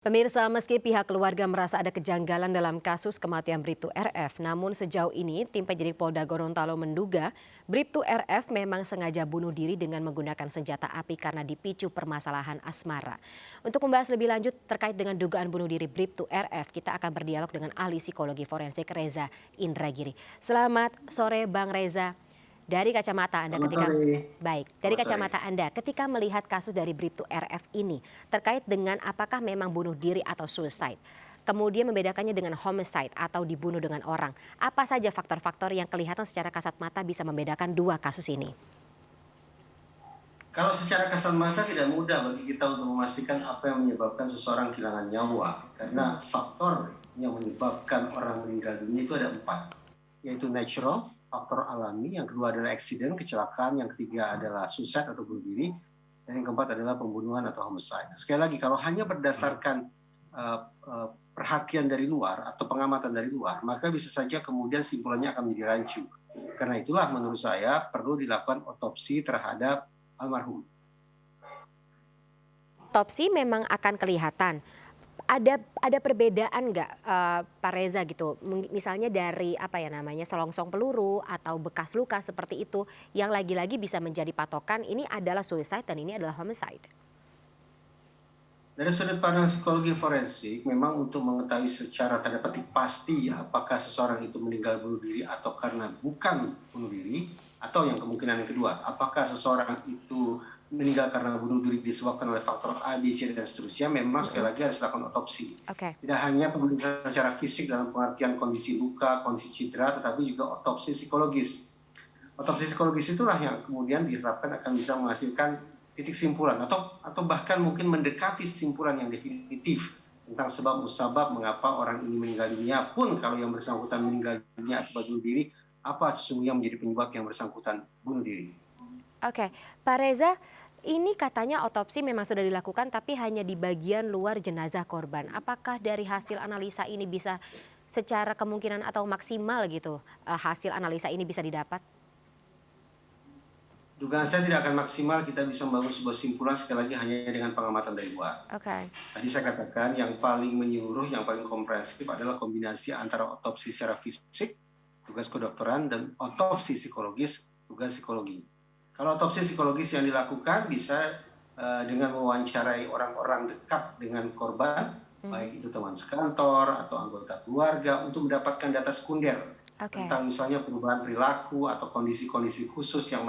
Pemirsa, meski pihak keluarga merasa ada kejanggalan dalam kasus kematian Bribtu RF, namun sejauh ini tim penyidik Polda Gorontalo menduga Bribtu RF memang sengaja bunuh diri dengan menggunakan senjata api karena dipicu permasalahan asmara. Untuk membahas lebih lanjut terkait dengan dugaan bunuh diri Bribtu RF, kita akan berdialog dengan ahli psikologi forensik Reza Indragiri. Selamat sore Bang Reza. Dari kacamata Anda Selamat sore. dari Selamat sore. kacamata Anda ketika melihat kasus dari Bribtu RF ini terkait dengan apakah memang bunuh diri atau suicide. Kemudian membedakannya dengan homicide atau dibunuh dengan orang. Apa saja faktor-faktor yang kelihatan secara kasat mata bisa membedakan dua kasus ini? Kalau secara kasat mata tidak mudah bagi kita untuk memastikan apa yang menyebabkan seseorang kehilangan nyawa. Karena faktor yang menyebabkan orang meninggal dunia itu ada 4, yaitu natural, faktor alami, yang kedua adalah accident, kecelakaan, yang ketiga adalah suicide atau bunuh diri, dan yang keempat adalah pembunuhan atau homicide. Sekali lagi, kalau hanya berdasarkan perhatian dari luar atau pengamatan dari luar, maka bisa saja kemudian simpulannya akan menjadi rancu. Karena itulah menurut saya perlu dilakukan otopsi terhadap almarhum. Otopsi memang akan kelihatan. Ada perbedaan nggak Pak Reza gitu, misalnya dari apa ya namanya selongsong peluru atau bekas luka seperti itu yang lagi-lagi bisa menjadi patokan ini adalah suicide dan ini adalah homicide. Dari sudut pandang psikologi forensik, memang untuk mengetahui secara tanda petik pasti apakah seseorang itu meninggal bunuh diri atau karena bukan bunuh diri, atau yang kemungkinan yang kedua, apakah seseorang itu meninggal karena bunuh diri disebabkan oleh faktor A, B, C, dan seterusnya, memang sekali lagi harus dilakukan otopsi. Oke. Tidak hanya pemeriksaan secara fisik dalam pengertian kondisi luka, kondisi cedera, tetapi juga otopsi psikologis. Otopsi psikologis itulah yang kemudian diharapkan akan bisa menghasilkan titik simpulan atau bahkan mungkin mendekati simpulan yang definitif tentang sebab musabab mengapa orang ini meninggal dunia, pun kalau yang bersangkutan meninggal dunia akibat bunuh diri, apa sesungguhnya menjadi penyebab yang bersangkutan bunuh diri. Oke, Pak Reza, ini katanya otopsi memang sudah dilakukan tapi hanya di bagian luar jenazah korban. Apakah dari hasil analisa ini bisa secara kemungkinan atau maksimal gitu hasil analisa ini bisa didapat? Dugaan saya tidak akan maksimal kita bisa membangun sebuah simpulan sekali lagi hanya dengan pengamatan dari luar. Oke. Tadi saya katakan yang paling menyeluruh, yang paling komprehensif adalah kombinasi antara otopsi secara fisik, tugas kedokteran, dan otopsi psikologis, tugas psikologi. Kalau otopsi psikologis yang dilakukan bisa dengan mewawancarai orang-orang dekat dengan korban, baik itu teman sekantor atau anggota keluarga, untuk mendapatkan data sekunder tentang misalnya perubahan perilaku atau kondisi-kondisi khusus yang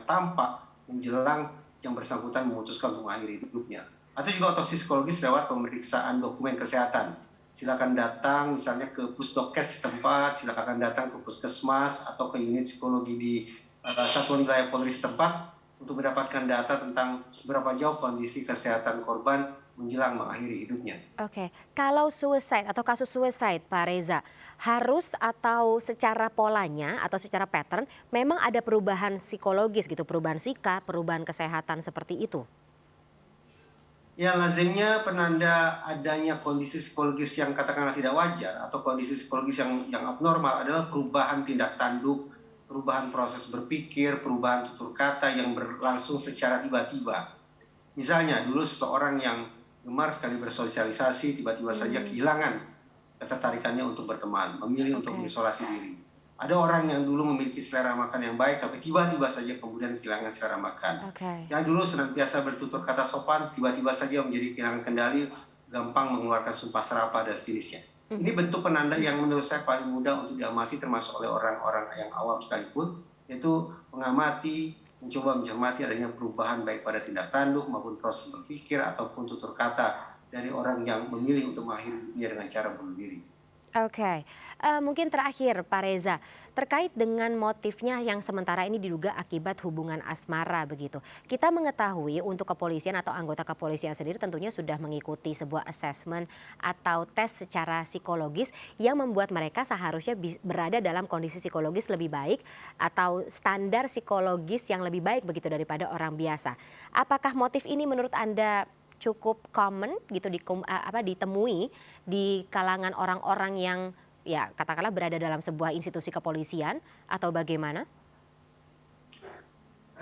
tampak menjelang yang bersangkutan memutuskan untuk mengakhiri hidupnya. Atau juga otopsi psikologis lewat pemeriksaan dokumen kesehatan. Silakan datang misalnya ke pusdokes setempat, silakan datang ke puskesmas atau ke unit psikologi di satuan wilayah Polri setempat untuk mendapatkan data tentang seberapa jauh kondisi kesehatan korban menjelang mengakhiri hidupnya. Oke, kalau suicide atau kasus suicide Pak Reza, harus atau secara polanya atau secara pattern memang ada perubahan psikologis gitu, perubahan sikap, perubahan kesehatan seperti itu? Ya, lazimnya penanda adanya kondisi psikologis yang katakanlah tidak wajar atau kondisi psikologis yang abnormal adalah perubahan tindak tanduk, perubahan proses berpikir, perubahan tutur kata yang berlangsung secara tiba-tiba. Misalnya dulu seseorang yang gemar sekali bersosialisasi tiba-tiba saja kehilangan ketertarikannya untuk berteman, memilih untuk mengisolasi diri. Ada orang yang dulu memiliki selera makan yang baik, tapi tiba-tiba saja kemudian kehilangan selera makan. Yang dulu senantiasa bertutur kata sopan, tiba-tiba saja menjadi kehilangan kendali, gampang mengeluarkan sumpah serapah dan sejenisnya. Ini bentuk penanda yang menurut saya paling mudah untuk diamati termasuk oleh orang-orang yang awam sekalipun, yaitu mengamati, mencoba mencermati adanya perubahan baik pada tindak tanduk maupun proses berpikir ataupun tutur kata dari orang yang memilih untuk mengakhiri hidupnya dengan cara bunuh diri. Oke, mungkin terakhir Pak Reza, terkait dengan motifnya yang sementara ini diduga akibat hubungan asmara begitu. Kita mengetahui untuk kepolisian atau anggota kepolisian sendiri tentunya sudah mengikuti sebuah assessment atau tes secara psikologis yang membuat mereka seharusnya berada dalam kondisi psikologis lebih baik atau standar psikologis yang lebih baik begitu daripada orang biasa. Apakah motif ini menurut Anda cukup common gitu ditemui di kalangan orang-orang yang ya katakanlah berada dalam sebuah institusi kepolisian atau bagaimana?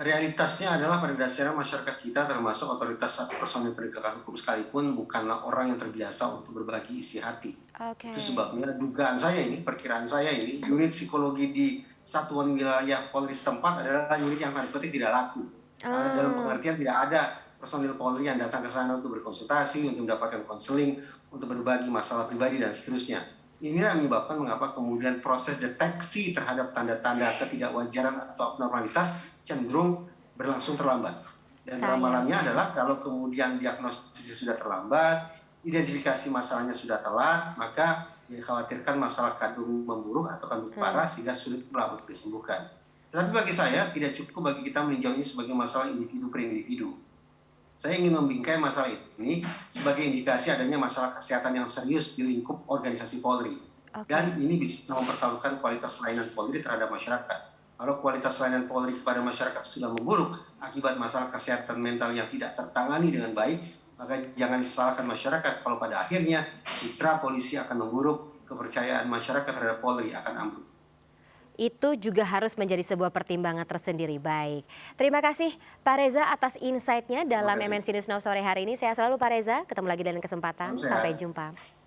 Realitasnya adalah pada dasarnya masyarakat kita termasuk otoritas atau personil penegakan hukum sekalipun bukanlah orang yang terbiasa untuk berbagi isi hati. Oke. Itu sebabnya dugaan saya ini, perkiraan saya ini, unit psikologi di satuan wilayah Polri setempat adalah unit yang tanda petik tidak laku. Dalam Ah, pengertian tidak ada personil Polri yang datang ke sana untuk berkonsultasi, untuk mendapatkan konseling, untuk berbagi masalah pribadi dan seterusnya. Inilah yang menyebabkan mengapa kemudian proses deteksi terhadap tanda-tanda ketidakwajaran atau abnormalitas cenderung berlangsung terlambat. Dan sayang ramalannya sekali. adalah kalau kemudian diagnosisnya sudah terlambat, identifikasi masalahnya sudah telat, maka dikhawatirkan masalah kandung memburuk atau kandung Hmm, parah sehingga sulit pula untuk disembuhkan. Tetapi bagi saya tidak cukup bagi kita meninjau ini sebagai masalah individu per individu. Saya ingin membingkai masalah ini sebagai indikasi adanya masalah kesehatan yang serius di lingkup organisasi Polri. oke. Dan ini bisa mempertaruhkan kualitas layanan Polri terhadap masyarakat. Kalau kualitas layanan Polri kepada masyarakat sudah memburuk akibat masalah kesehatan mental yang tidak tertangani dengan baik, maka jangan disalahkan masyarakat kalau pada akhirnya citra polisi akan memburuk, kepercayaan masyarakat terhadap Polri akan ambruk. Itu juga harus menjadi sebuah pertimbangan tersendiri. Baik, terima kasih Pak Reza atas insight-nya Terima dalam kasih. MNC News Now sore hari ini. Sehat selalu Pak Reza, ketemu lagi dalam Salam kesempatan. Sampai sehat. jumpa.